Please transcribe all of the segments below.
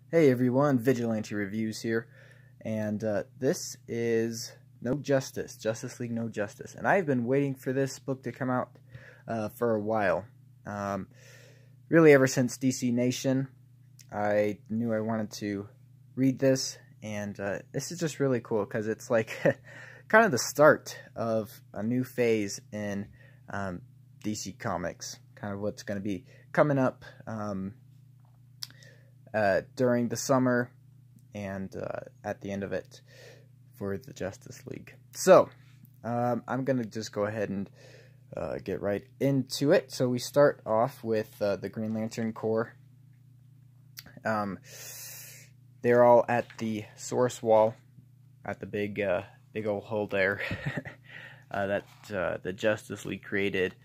Hey everyone, Vigilante Reviews here, and this is No Justice, Justice League No Justice, and I've been waiting for this book to come out for a while. Really ever since DC Nation, I knew I wanted to read this, and this is just really cool because it's like kind of the start of a new phase in DC Comics, kind of what's going to be coming up during the summer and at the end of it for the Justice League. So, I'm going to just go ahead and get right into it. So we start off with the Green Lantern Corps. They're all at the source wall, at the big old hole there that the Justice League created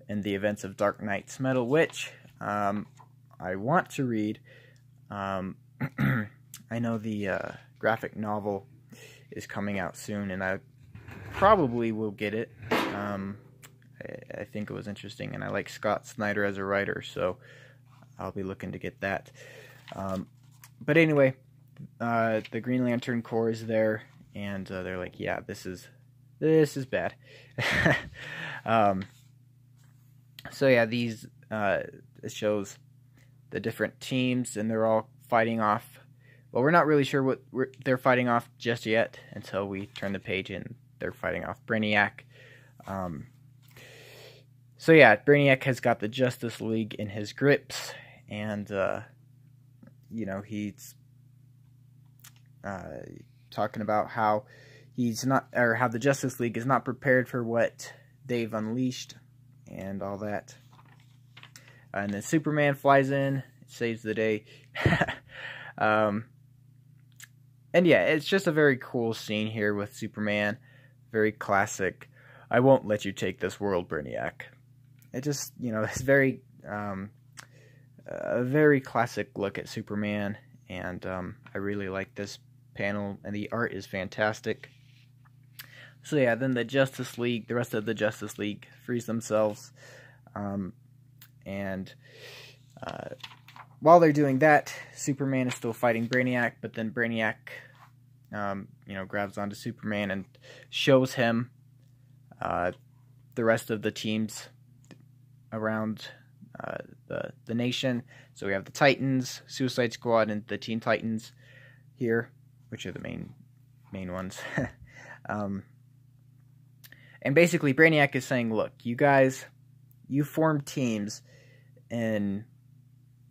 in the events of Dark Knight's Metal Witch. I want to read. I know the graphic novel is coming out soon, and I probably will get it. I think it was interesting, and I like Scott Snyder as a writer, so I'll be looking to get that. But anyway, the Green Lantern Corps is there, and they're like, yeah, this is bad. So yeah, it shows the different teams, and they're all fighting off. Well, we're not really sure what they're fighting off just yet until we turn the page and they're fighting off Brainiac. So yeah, Brainiac has got the Justice League in his grips, and you know, he's talking about how how the Justice League is not prepared for what they've unleashed and all that. And then Superman flies in, saves the day. And yeah, it's just a very cool scene here with Superman. Very classic. I won't let you take this world, Brainiac. It just, you know, it's very, a very classic look at Superman. And I really like this panel, and the art is fantastic. So yeah, then the rest of the Justice League frees themselves. And while they're doing that, Superman is still fighting Brainiac, but then Brainiac, you know, grabs onto Superman and shows him the rest of the teams around the nation. So we have the Titans, Suicide Squad, and the Teen Titans here, which are the main ones. And basically, Brainiac is saying, look, you guys, you form teams. And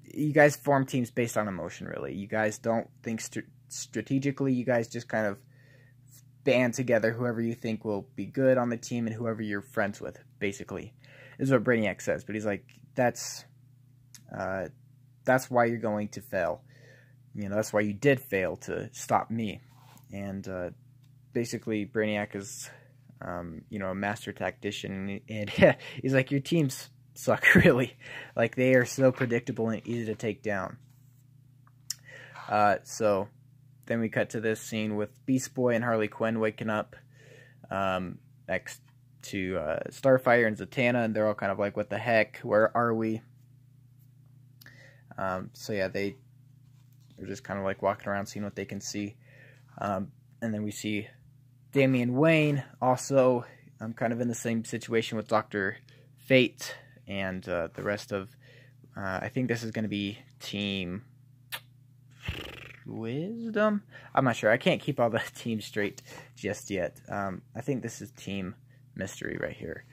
you guys form teams based on emotion, really. You guys don't think strategically. You guys just kind of band together whoever you think will be good on the team and whoever you're friends with, basically. This is what Brainiac says. But he's like, that's why you're going to fail. You know, that's why you did fail to stop me. And basically, Brainiac is, you know, a master tactician. And he's like, your team's suck, really. Like, they are so predictable and easy to take down. So then we cut to this scene with Beast Boy and Harley Quinn waking up next to Starfire and Zatanna, and they're all kind of like, what the heck, where are we? So yeah, they're just kind of like walking around seeing what they can see. And then we see Damian Wayne also kind of in the same situation with Dr. Fate and the rest of, I think this is going to be Team Wisdom? I'm not sure. I can't keep all the teams straight just yet. I think this is Team Mystery right here.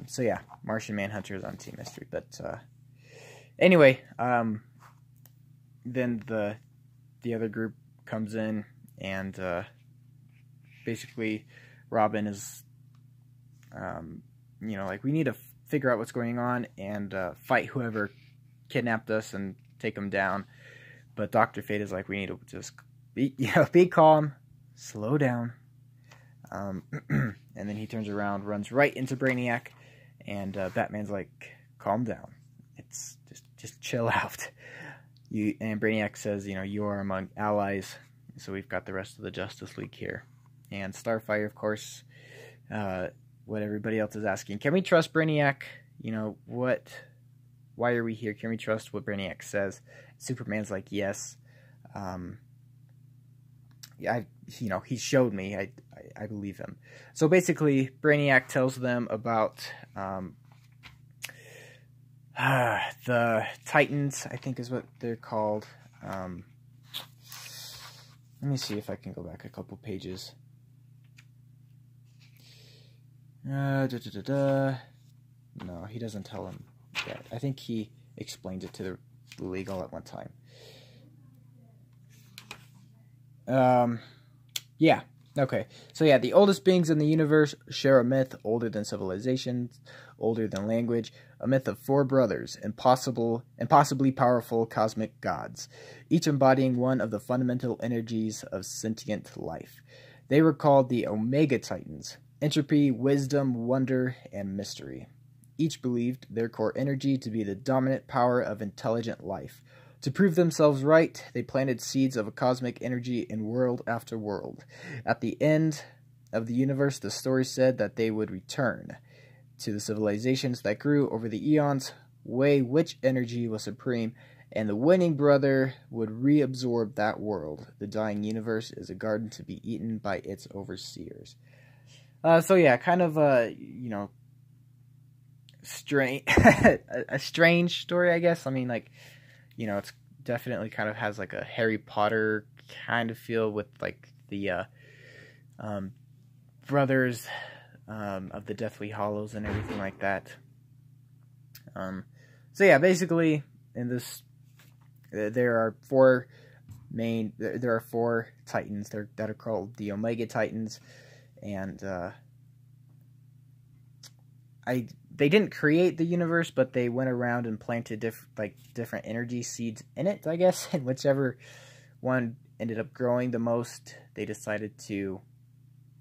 So yeah, Martian Manhunter is on Team Mystery. But anyway, then the other group comes in, and basically Robin is, you know, like, we need to figure out what's going on and fight whoever kidnapped us and take them down. But Dr. Fate is like, we need to just be calm, slow down. And then he turns around, runs right into Brainiac, and Batman's like, calm down. It's just chill out. And Brainiac says, you know, you are among allies. So we've got the rest of the Justice League here. And Starfire, of course, what everybody else is asking. Can we trust Brainiac? You know, why are we here? Can we trust what Brainiac says? Superman's like, yes. Yeah, he showed me. I believe him. So basically, Brainiac tells them about the Titans, I think is what they're called. Let me see if I can go back a couple pages. No, he doesn't tell him yet. I think he explains it to the League all at one time. Yeah. Okay. So yeah, the oldest beings in the universe share a myth older than civilizations, older than language, a myth of four brothers, impossibly powerful cosmic gods, each embodying one of the fundamental energies of sentient life. They were called the Omega Titans: entropy, wisdom, wonder, and mystery. Each believed their core energy to be the dominant power of intelligent life. To prove themselves right, they planted seeds of a cosmic energy in world after world. At the end of the universe, the story said that they would return to the civilizations that grew over the eons, weigh which energy was supreme, and the winning brother would reabsorb that world. The dying universe is a garden to be eaten by its overseers. So yeah, kind of strange, a strange story, I guess. I mean, like, it's definitely kind of has like a Harry Potter kind of feel with like the brothers of the Deathly Hallows and everything like that. So yeah, basically in this, there are four Titans that are called the Omega Titans, and they didn't create the universe, but they went around and planted different energy seeds in it, I guess. And whichever one ended up growing the most, they decided to,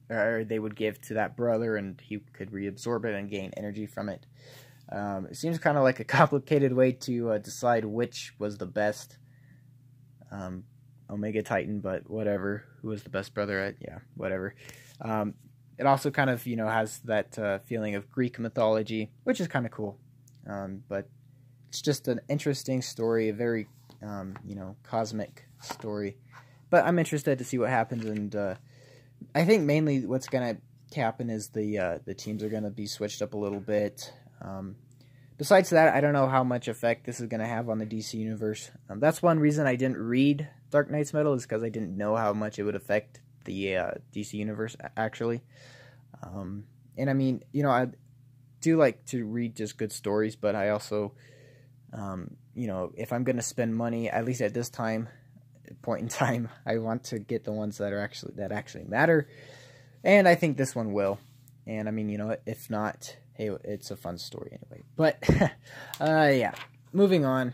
or they would give to that brother, and he could reabsorb it and gain energy from it. It seems kind of like a complicated way to decide which was the best Omega Titan, but whatever. Who was the best brother? Yeah, whatever. It also kind of, has that feeling of Greek mythology, which is kind of cool. But it's just an interesting story, a very, cosmic story. But I'm interested to see what happens, and I think mainly what's going to happen is the teams are going to be switched up a little bit. Besides that, I don't know how much effect this is going to have on the DC universe. That's one reason I didn't read Dark Knight's Metal, is because I didn't know how much it would affect the DC universe, actually. And I mean, I do like to read just good stories, but I also, if I'm going to spend money, at least at this point in time, I want to get the ones that actually matter. And I think this one will. And I mean, if not, hey, it's a fun story anyway. But yeah, moving on.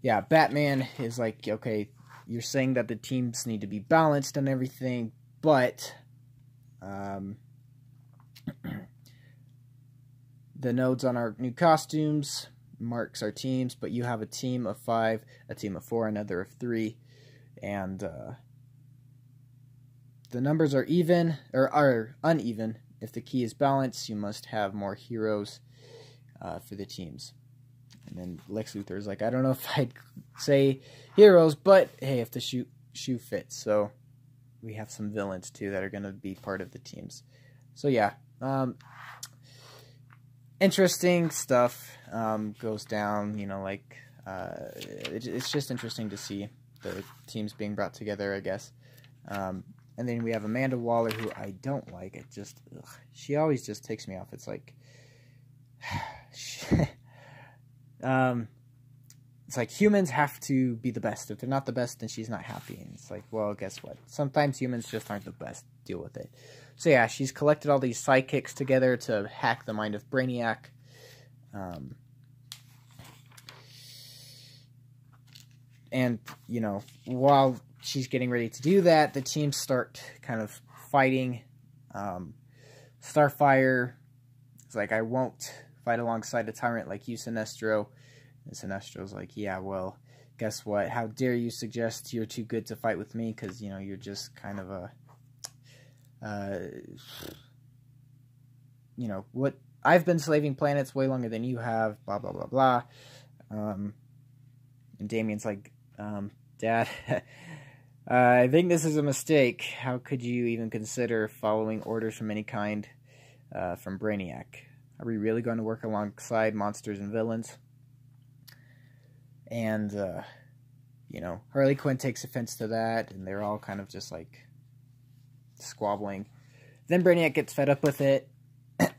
Yeah, Batman is like, okay, you're saying that the teams need to be balanced and everything, but the nodes on our new costumes marks our teams, but you have a team of 5, a team of 4, another of 3, and the numbers are even or are uneven. If the key is balanced, you must have more heroes for the teams. And then Lex Luthor is like, I don't know if I'd say heroes, but hey, if the shoe fits. So we have some villains too that are going to be part of the teams. So yeah, interesting stuff goes down. It's just interesting to see the teams being brought together, I guess. And then we have Amanda Waller, who I don't like. It just, she always just takes me off. It's like, it's like humans have to be the best. If they're not the best, then she's not happy. And it's like, well, guess what? Sometimes humans just aren't the best. Deal with it. So yeah, she's collected all these sidekicks together to hack the mind of Brainiac. And, while she's getting ready to do that, the teams start kind of fighting. Starfire is like, I won't fight alongside a tyrant like you, Sinestro. And Sinestro's like, yeah, well, guess what? How dare you suggest you're too good to fight with me? Because, you're just kind of a... what... I've been slaving planets way longer than you have, blah, blah, blah, blah. And Damian's like, Dad, I think this is a mistake. How could you even consider following orders from any kind from Brainiac? Are we really going to work alongside monsters and villains? And, you know, Harley Quinn takes offense to that, and they're all kind of just, like, squabbling. Then Brainiac gets fed up with it,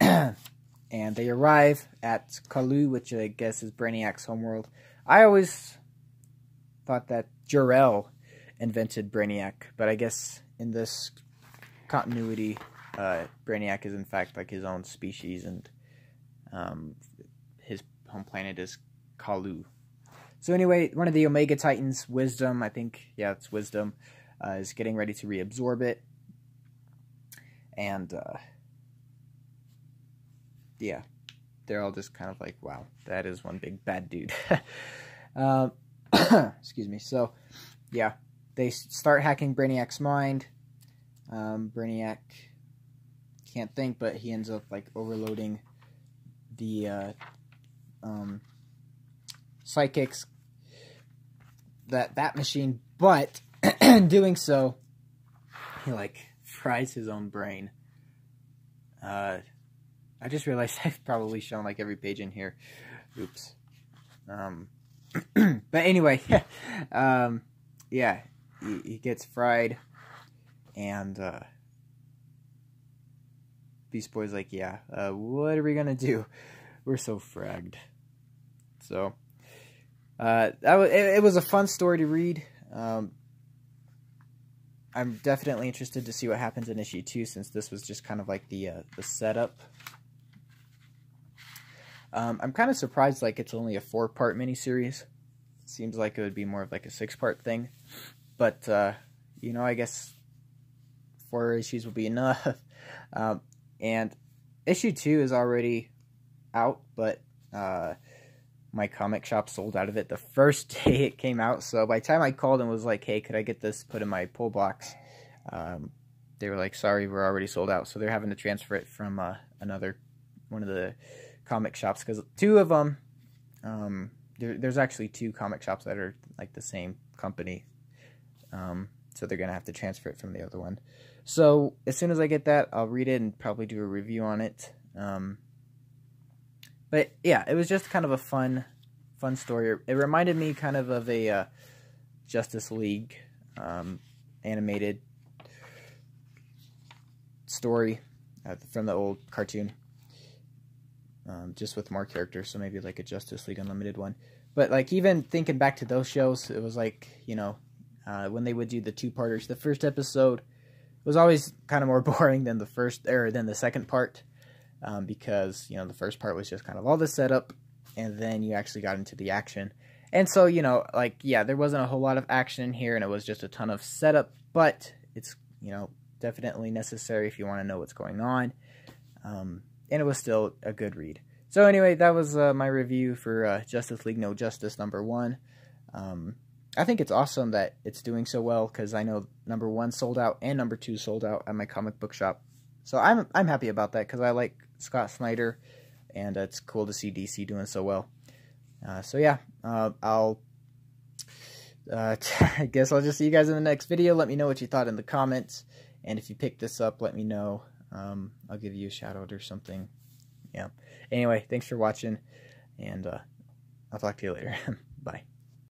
and they arrive at Colu, which I guess is Brainiac's homeworld. I always thought that Jor-El invented Brainiac, but I guess in this continuity, Brainiac is in fact like his own species, and his home planet is Colu. So anyway, one of the Omega Titans, Wisdom, I think, yeah, it's Wisdom, is getting ready to reabsorb it. And, yeah, they're all just kind of like, wow, that is one big bad dude. Excuse me. So, yeah, they start hacking Brainiac's mind. Brainiac can't think, but he ends up, like, overloading the, psychics, that machine, but in doing so, he, like, fries his own brain. I just realized I've probably shown, like, every page in here. Oops. But anyway, yeah, he gets fried, and, Beast Boy's like, yeah, what are we gonna do? We're so fragged. So, it was a fun story to read. I'm definitely interested to see what happens in issue 2, since this was just kind of like the setup. I'm kind of surprised, like, it's only a 4-part miniseries. Seems like it would be more of like a 6-part thing. But, you know, I guess 4 issues will be enough. And issue 2 is already out, but my comic shop sold out of it the first day it came out. So by the time I called and was like, hey, could I get this put in my pull box? They were like, sorry, we're already sold out. So they're having to transfer it from one of the comic shops, because 2 of them, there's actually 2 comic shops that are like the same company. So they're going to have to transfer it from the other one. So as soon as I get that, I'll read it and probably do a review on it. But yeah, it was just kind of a fun story. It reminded me kind of a Justice League animated story from the old cartoon, just with more characters. So maybe like a Justice League Unlimited one. But like, even thinking back to those shows, it was like, you know, when they would do the 2-parters, the first episode was always kind of more boring than the second part. Because, you know, the first part was just kind of all the setup, and then you actually got into the action. And so, you know, like, yeah, there wasn't a whole lot of action in here, and it was just a ton of setup, but it's, you know, definitely necessary if you want to know what's going on. And it was still a good read. So anyway, that was my review for Justice League No Justice #1. I think it's awesome that it's doing so well, because I know #1 sold out and #2 sold out at my comic book shop. So I'm happy about that, because I like Scott Snyder, and it's cool to see DC doing so well. So yeah, I guess I'll just see you guys in the next video. Let me know what you thought in the comments, and if you picked this up, let me know. I'll give you a shout out or something. Yeah. Anyway, thanks for watching, and I'll talk to you later. Bye.